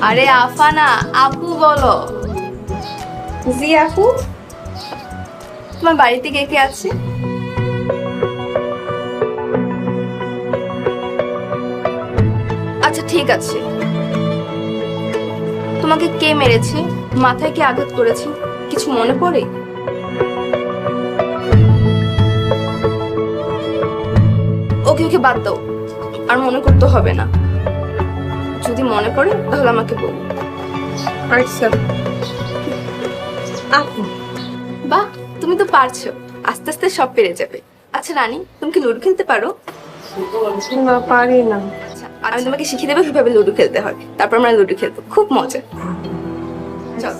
আরে আফানা, আপু বলো। জি আপু। তোমার বাড়িতে কে কে আছে? আচ্ছা ঠিক আছে। তোমাকে কে মেরেছে? মাথায় কে আঘাত করেছে? কিছু মনে পড়ে? ওকে ওকে বাদ দাও, আর মনে করতে হবে না। যদি মনে পড়ে তাহলে আমাকে বলো। আচ্ছা আপু। বাহ, তুমি তো পারছো। আস্তে আস্তে সব পেরে যাবে। আচ্ছা রানী, তুমি কি লুডো খেলতে পারো? না পারি না। আচ্ছা, আমি তোমাকে শিখিয়ে দেবো কিভাবে লুডো খেলতে হয়। তারপর আমরা লুডো খেলবো, খুব মজা। চল।